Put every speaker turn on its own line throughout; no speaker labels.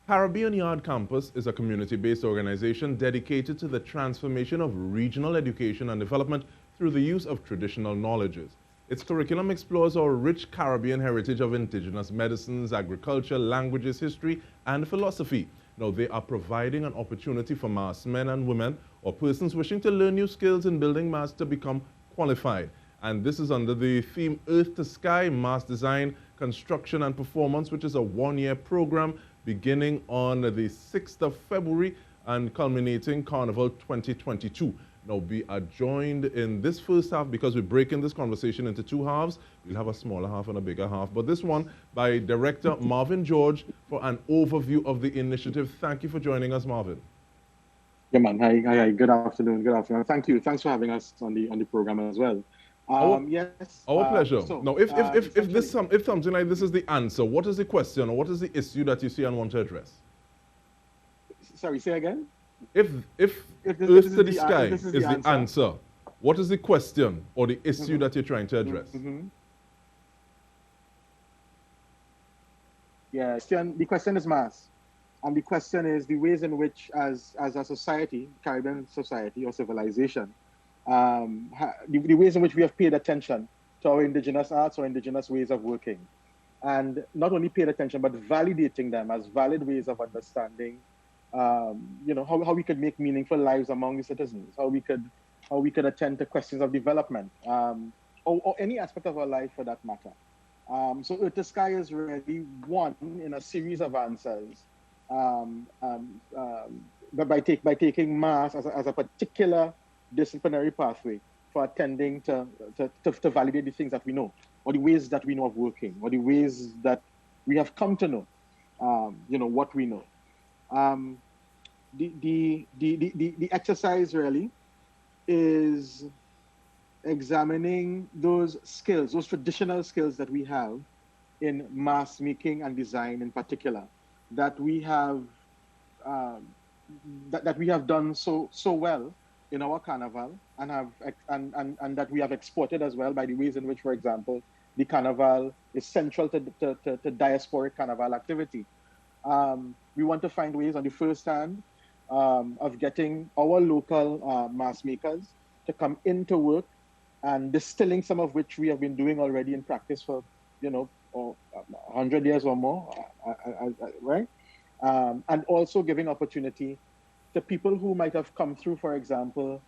Caribbean Yard Campus is a community-based organization dedicated to the transformation of regional education and development through the use of traditional knowledges. Its curriculum explores our rich Caribbean heritage of indigenous medicines, agriculture, languages, history, and philosophy. Now, they are providing an opportunity for mass men and women or persons wishing to learn new skills in building mass to become qualified. And this is under the theme Earth to Sky, Mass Design, Construction and Performance, which is a one-year program beginning on the 6th of February and culminating Carnival 2022. Now, we are joined in this first half, because we're breaking this conversation into two halves. We'll have a smaller half and a bigger half. But this one by Director Marvin George for an overview of the initiative. Thank you for joining us, Marvin.
Yeah, man. Hi. Good afternoon. Good afternoon. Thank you. Thanks for having us on the program as well. Yes.
Our pleasure. So, now, if something like this is the answer, what is the question or what is the issue that you see and want to address?
Sorry, say again.
If Earth to the Sky is the answer, what is the question or the issue that you're trying to address?
Yeah, the question is mass. And the question is the ways in which, as a society, Caribbean society or civilization, the ways in which we have paid attention to our indigenous arts or indigenous ways of working. And not only paid attention, but validating them as valid ways of understanding how we could make meaningful lives among the citizens, how we could attend to questions of development, or any aspect of our life for that matter. So Earth to Sky is really one in a series of answers, but by taking mass as a particular disciplinary pathway for attending to validate the things that we know, or the ways that we know of working, or the ways that we have come to know, what we know. The exercise really is examining those skills, those traditional skills that we have in mass making and design in particular, that we have that we have done so well in our carnival, and that we have exported as well by the ways in which, for example, the carnival is central to diasporic carnival activity. We want to find ways on the first hand of getting our local mass makers to come into work and distilling some of which we have been doing already in practice for 100 years or more, right? And also giving opportunity to people who might have come through, for example,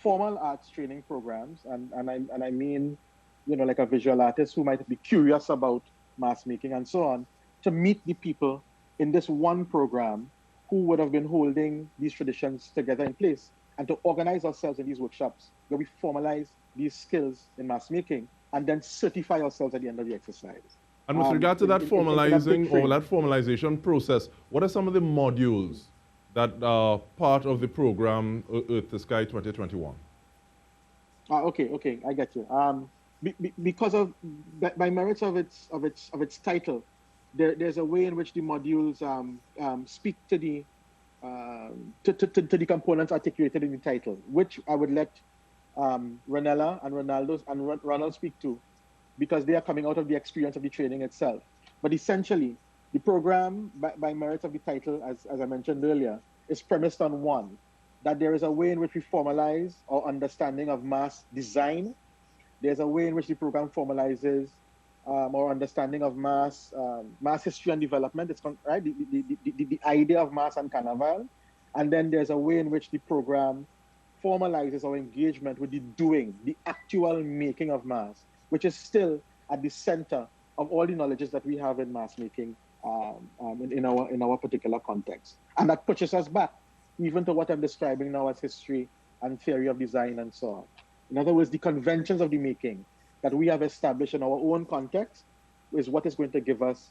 formal arts training programs, and I mean, like a visual artist who might be curious about mass making and so on, to meet the people in this one program who would have been holding these traditions together in place, and to organize ourselves in these workshops where we formalize these skills in mass making and then certify ourselves at the end of the exercise.
And with regard to that formalizing or that formalization process, what are some of the modules that are part of the program Earth to Sky 2021?
Okay, I get you. Because of by merits of its title, there's a way in which the modules speak to the components articulated in the title, which I would let Renella and Ronald speak to, because they are coming out of the experience of the training itself. But essentially, the program, by merits of the title, as I mentioned earlier, is premised on one, that there is a way in which we formalize our understanding of mass design. There's a way in which the program formalizes our understanding of mass history and development. It's right, the idea of mass and carnival. And then there's a way in which the program formalizes our engagement with the doing, the actual making of mass, which is still at the center of all the knowledges that we have in mass making in our particular context. And that pushes us back even to what I'm describing now as history and theory of design and so on. In other words, the conventions of the making that we have established in our own context is what is going to give us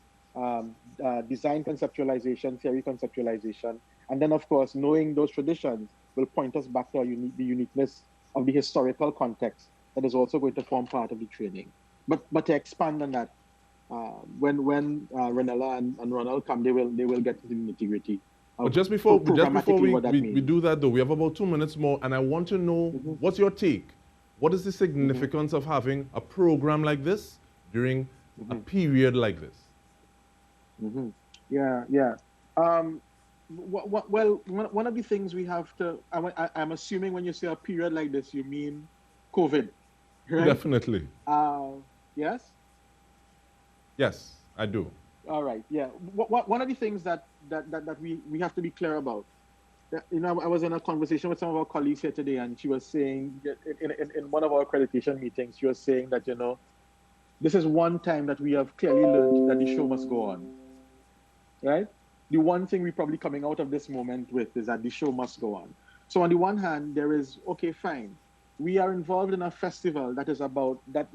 design conceptualization, theory conceptualization, and then, of course, knowing those traditions will point us back to the uniqueness of the historical context that is also going to form part of the training. But to expand on that, when Renella and Ronald come, they will get to the nitty-gritty.
But just before we do that, though, we have about 2 minutes more, and I want to know what's your take. What is the significance of having a program like this during a period like this?
Yeah. Um, well, one of the things we have to, I'm assuming when you say a period like this, you mean COVID, right?
Definitely.
Yes?
Yes, I do.
All right. Yeah. One of the things that we have to be clear about. You know, I was in a conversation with some of our colleagues here today, and she was saying that in one of our accreditation meetings, she was saying that, you know, this is one time that we have clearly learned that the show must go on, right? The one thing we're probably coming out of this moment with is that the show must go on. So on the one hand, there is, okay, fine. We are involved in a festival that is about that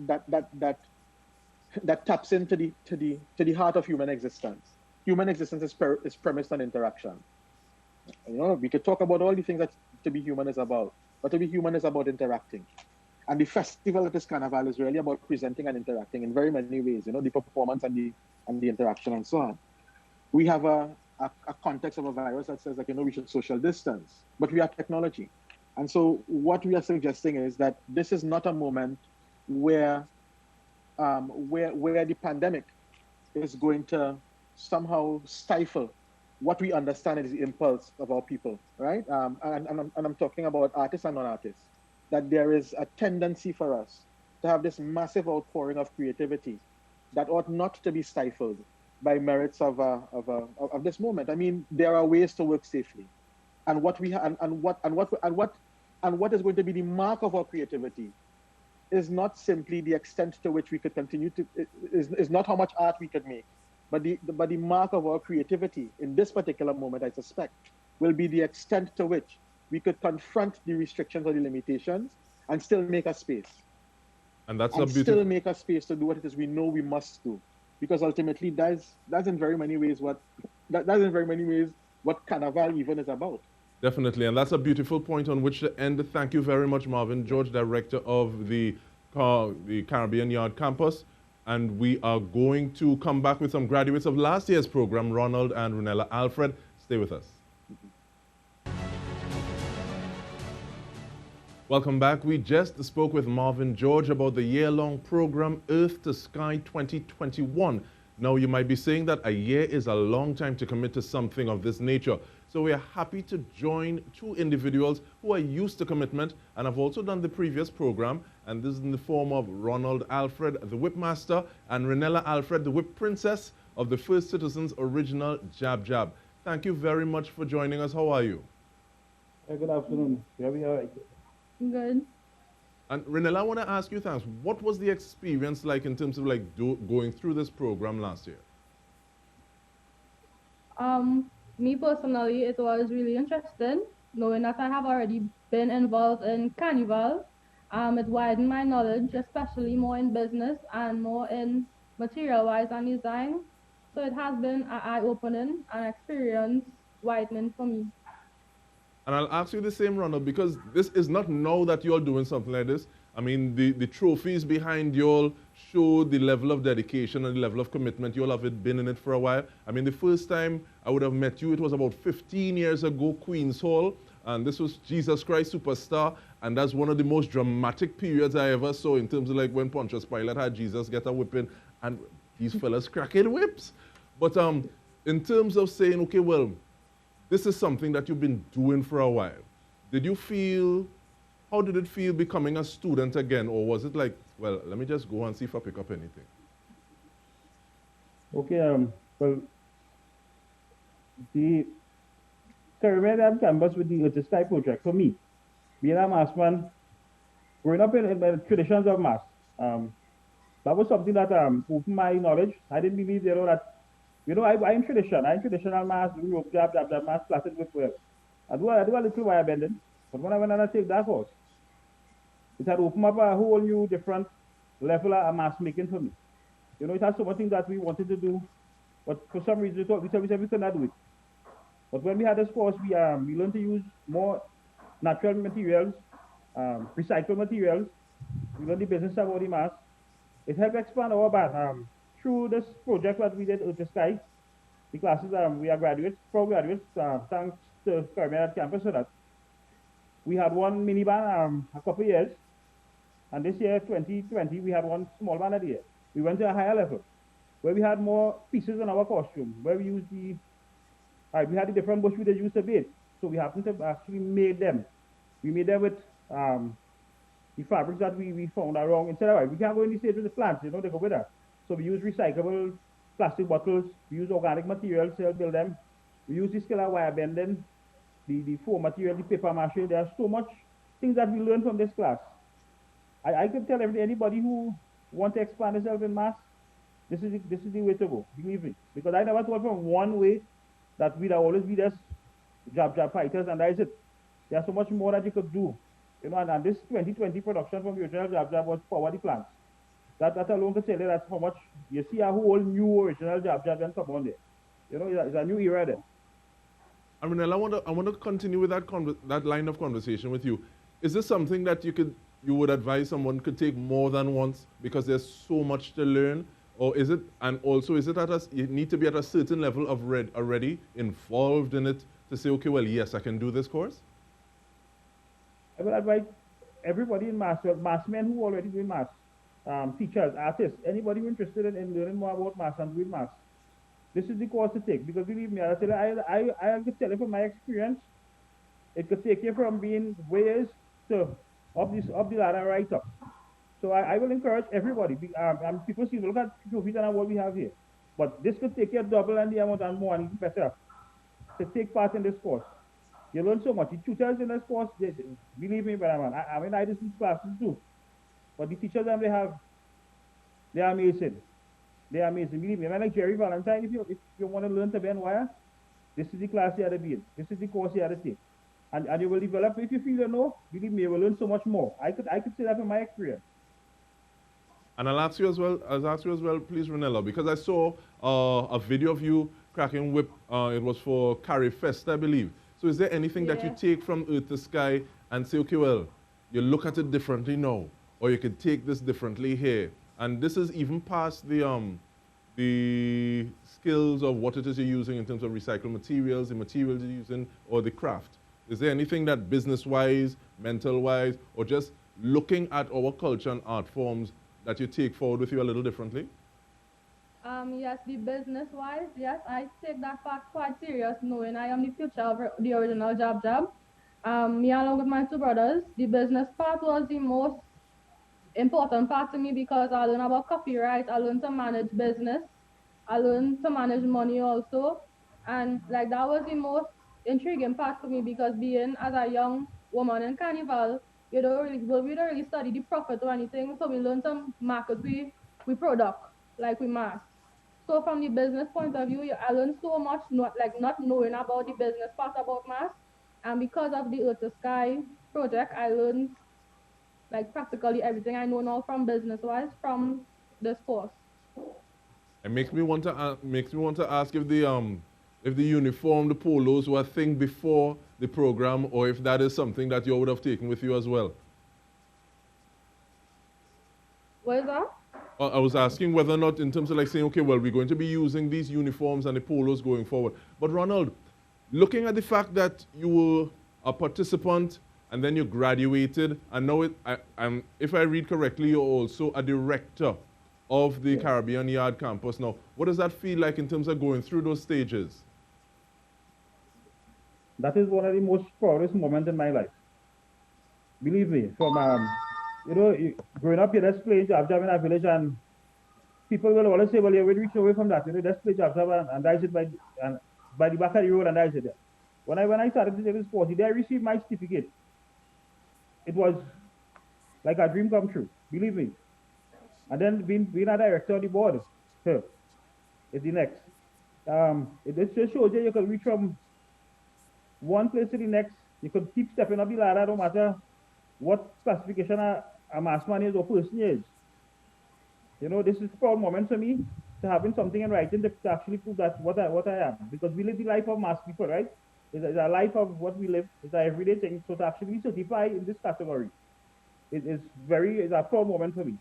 taps into the heart of human existence. Human existence is premised on interaction. You know, we could talk about all the things that to be human is about, but to be human is about interacting. And the festival that is Carnival is really about presenting and interacting in very many ways. You know, the performance and the interaction and so on. We have a context of a virus that says, like, you know, we should social distance, but we are technology. And so what we are suggesting is that this is not a moment where where the pandemic is going to somehow stifle what we understand is the impulse of our people, right? And I'm talking about artists and non-artists, that there is a tendency for us to have this massive outpouring of creativity that ought not to be stifled by merits of this moment. I mean, there are ways to work safely, and what we and what is going to be the mark of our creativity is not simply the extent to which we could continue to is not how much art we could make, but the mark of our creativity in this particular moment, I suspect, will be the extent to which we could confront the restrictions or the limitations and still make a space.
And that's a
And
beautiful.
still make a space to do what it is we know we must do. Because ultimately that's in very many ways that's in very many ways what Carnival even is about.
Definitely, and that's a beautiful point on which to end. Thank you very much, Marvin George, Director of the Caribbean Yard Campus. And we are going to come back with some graduates of last year's program, Ronald and Renella Alfred. Stay with us. Welcome back. We just spoke with Marvin George about the year-long program Earth to Sky 2021. Now, you might be saying that a year is a long time to commit to something of this nature. So we are happy to join two individuals who are used to commitment and have also done the previous program. And this is in the form of Ronald Alfred, the Whip Master, and Renella Alfred, the Whip Princess of the First Citizens original Jab Jab. Thank you very much for joining us. How are you?
Good afternoon. Very all right.
Good.
And Renella, I want to ask you, thanks. What was the experience like in terms of like going through this program last year?
Me personally, it was really interesting, knowing that I have already been involved in Carnival. It widened my knowledge, especially more in business and more in material-wise and design. So it has been an eye-opening and experience widening for me.
And I'll ask you the same, Ronald, because this is not now that you're doing something like this. I mean, the trophies behind y'all show the level of dedication and the level of commitment. Y'all have been in it for a while. I mean, the first time I would have met you, it was about 15 years ago, Queen's Hall. And this was Jesus Christ Superstar. And that's one of the most dramatic periods I ever saw in terms of like when Pontius Pilate had Jesus get a whipping and these fellas cracking whips. But in terms of saying, okay, well, this is something that you've been doing for a while. How did it feel becoming a student again? Or was it like, well, let me just go and see if I pick up anything?
Okay, well, the Caribbean campus with the Earth to Sky project, for me, being a mass man, growing up in the traditions of mass, that was something that opened my knowledge. I didn't believe, I'm traditional mass, we rope, jab, mass, plaited with well. I do a little wire bending, but when I went on to take that course, it had opened up a whole new different level of mass making for me. You know, it had so much things that we wanted to do, but for some reason we said we could not do it. But when we had this course, we learned to use more natural materials, recycled materials. We learned the business about the mass. It helped expand our band. Through this project that we did Earth to Sky, the classes, we are graduates, proud graduates, thanks to Caribbean campus for that. We had one mini band a couple of years, and this year, 2020, we had one small band at the year. We went to a higher level, where we had more pieces in our costume, where we used the All right, we had the different bush we used to bait. So we happened to actually made them. We made them with the fabrics that we found around. Instead of, we can't go in the stage with the plants, you know, they go with that. So we use recyclable plastic bottles, we use organic materials to build them. We use the scalar wire bending, the foam material, the paper mache. There's so much things that we learned from this class. I could tell anybody who wants to expand themselves in mass, this is the way to go, believe me. Because I never thought from one way that we'd always be just job fighters, and that is it. There's so much more that you could do. You know, and this 2020 production from the original job was power the plants. That alone could tell you that's how much you see a whole new original job and come on there. You know, it's a new era there.
And Renella, I want to continue with that line of conversation with you. Is this something that you would advise someone could take more than once because there's so much to learn? Or is it, and also is it you need to be at a certain level of already involved in it to say, okay, well, yes, I can do this course?
I would advise everybody in mass, mass men who already doing mass, teachers, artists, anybody who interested in learning more about mass and doing mass. This is the course to take, because believe me, I could tell you from my experience, it could take you from being ways to up the ladder right up. So I will encourage everybody. People see, look at trophies and what we have here. But this could take you double and the amount and more and even better to take part in this course. You learn so much. The tutors in this course, believe me, brother man. I mean, I just teach classes too. But the teachers that they are amazing. They are amazing. Believe me. I mean, like Jerry Valentine, if you want to learn to bend wire, this is the class you have to be in. This is the course you have to take. And you will develop, if you feel you know, believe me, you will learn so much more. I could say that from my experience.
And I'll ask you as well, please, Renella, because I saw a video of you cracking whip. It was for Carry Fest, I believe. So is there anything that you take from Earth to Sky and say, okay, well, you look at it differently now, or you could take this differently here? And this is even past the skills of what it is you're using in terms of recycled materials, the materials you're using, or the craft. Is there anything that business-wise, mental-wise, or just looking at our culture and art forms that you take forward with you a little differently?
Yes, the business-wise, yes, I take that fact quite serious, knowing I am the future of the original Jab. Me along with my two brothers, the business part was the most important part to me because I learned about copyright, I learned to manage business, I learned to manage money also, and like that was the most intriguing part for me because being as a young woman in Carnival, we don't really study the profit or anything, so we learn to market we product, like we mass. So from the business point of view, I learned so much, not knowing about the business part about mass, and because of the Earth to Sky project, I learned like practically everything I know now from business-wise from this course.
It makes me want to ask if the uniform, the polos were a thing before the program, or if that is something that you would have taken with you as well.
What is that?
I was asking whether or not, in terms of like saying, okay, well, we're going to be using these uniforms and the polos going forward. But Ronald, looking at the fact that you were a participant and then you graduated, and now if I read correctly, you're also a director of the Caribbean Yard campus. Now, what does that feel like in terms of going through those stages?
That is one of the most proudest moments in my life. Believe me, from growing up here, let's play job in a village, and people will always say, well, you will reach away from that. Let's play job and that's it by the back of the road, and that's it. When I started to take this course, I received my certificate. It was like a dream come true, believe me. And then being a director of the board, is the next. It just shows you can reach from one place to the next. You could keep stepping up the ladder, no matter what classification a mass man is or person is. This is a proud moment for me to having something in writing to actually prove that what I am. Because we live the life of mass people, right? It's a life of what we live. It's an everyday thing. So to actually be certified in this category is a proud moment for me.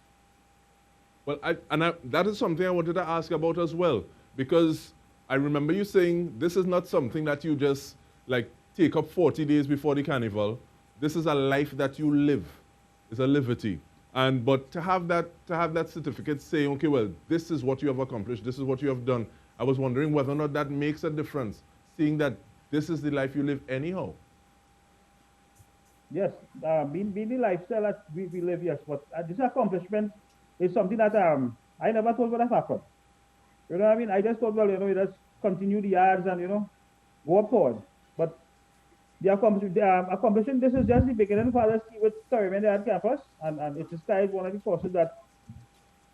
Well, that is something I wanted to ask about as well, because I remember you saying this is not something that you just like take up 40 days before the carnival. This is a life that you live. It's a liberty. But to have that certificate saying, okay, well, this is what you have accomplished, this is what you have done, I was wondering whether or not that makes a difference, seeing that this is the life you live anyhow.
Yes, being the lifestyle that we live, yes, but this accomplishment is something that I never thought would have happened. You know what I mean? I just thought, well, you just continue the yards and, go up forward. But the accomplishing this is just the beginning for us with Caribbean Yard Campus, and it's just one of the courses that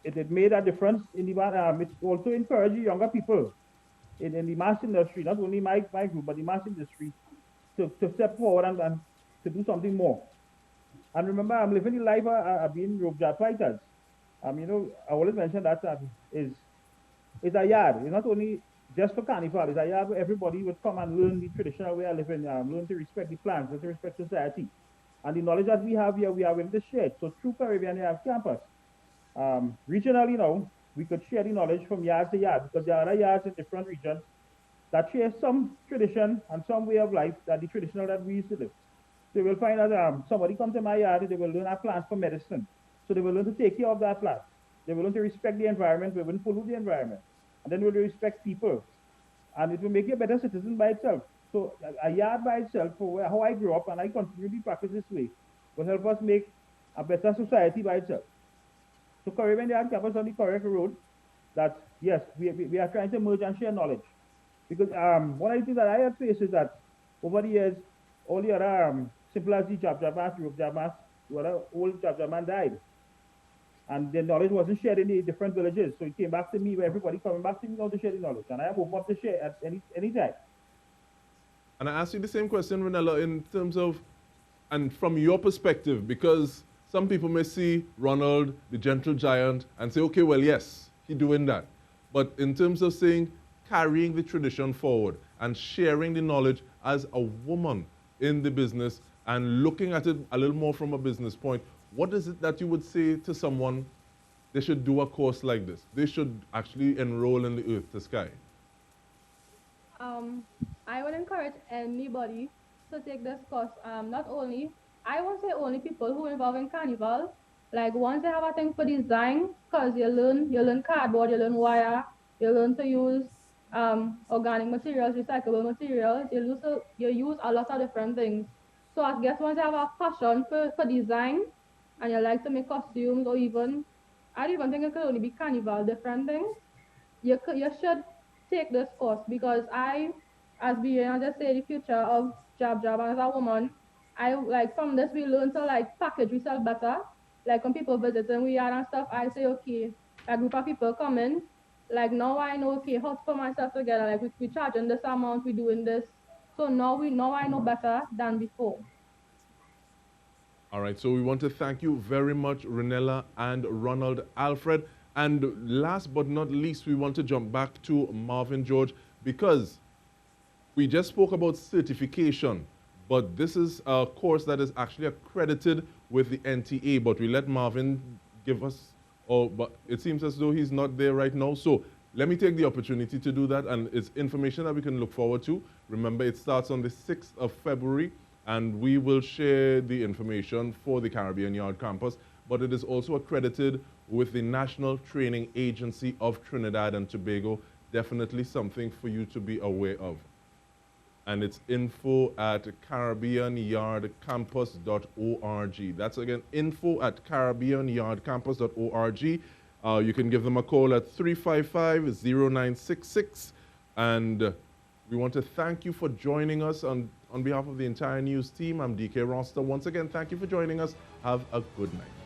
it made a difference in the it also encouraged younger people in the mass industry, not only my group, but the mass industry, to step forward and to do something more. And remember, I'm living the life of being rope job fighters. I always mention that it's a yard. It's not only just for carnival. It's a yard where everybody would come and learn the traditional way of living, learn to respect the plants, learn to respect society. And the knowledge that we have here, we are willing to share it. So through Caribbean Yard Campus, regionally, we could share the knowledge from yard to yard, because there are other yards in different regions that share some tradition and some way of life that the traditional that we used to live. So you will find that somebody comes to my yard, they will learn our plants for medicine. So they will learn to take care of that plant. They will learn to respect the environment, they will pollute the environment. And then they will respect people. And it will make you a better citizen by itself. So a yard by itself, for how I grew up, and I continue to practice this way, will help us make a better society by itself. So Caribbean Yard Campus on the correct road that, yes, we are trying to merge and share knowledge. Because one of the things that I have faced is that over the years, all the other simple as the Jab-Jamas, Europe-Jamas, the other old Jab-Jaman died. And the knowledge wasn't shared in the different villages. So it came back to me, where everybody coming back to me now to share the knowledge. And I am open up to share at any time.
And I ask you the same question, Renella, in terms of, and from your perspective, because some people may see Ronald, the gentle giant, and say, okay, well, yes, he's doing that. But in terms of saying, carrying the tradition forward and sharing the knowledge as a woman in the business and looking at it a little more from a business point, what is it that you would say to someone they should do a course like this? They should actually enroll in the Earth to Sky.
I would encourage anybody to take this course. Not only, I won't say only people who are involved in carnival. Like once they have a thing for design, because you learn cardboard, you learn wire, you learn to use organic materials, recyclable materials. You use a lot of different things. So I guess once you have a passion for design, and you like to make costumes, or even, I don't even think it could only be carnival, different things, you should take this course, because as being, I just say, the future of Jab and as a woman, from this we learn to package yourself better. Like when people visit and we are and stuff, I say, okay, a group of people come in, now I know, okay, how to put myself together, we charging this amount, we doing this. So now I know better than before.
All right, so we want to thank you very much, Renella and Ronald Alfred. And last but not least, we want to jump back to Marvin George, because we just spoke about certification, but this is a course that is actually accredited with the NTA, but we let Marvin give us, but it seems as though he's not there right now. So let me take the opportunity to do that, and it's information that we can look forward to. Remember, it starts on the 6th of February, and we will share the information for the Caribbean Yard Campus, but it is also accredited with the National Training Agency of Trinidad and Tobago. Definitely something for you to be aware of. And it's info@caribbeanyardcampus.org. That's again, info@caribbeanyardcampus.org. You can give them a call at 355-0966. And we want to thank you for joining us on behalf of the entire news team. I'm DK Roster. Once again, thank you for joining us. Have a good night.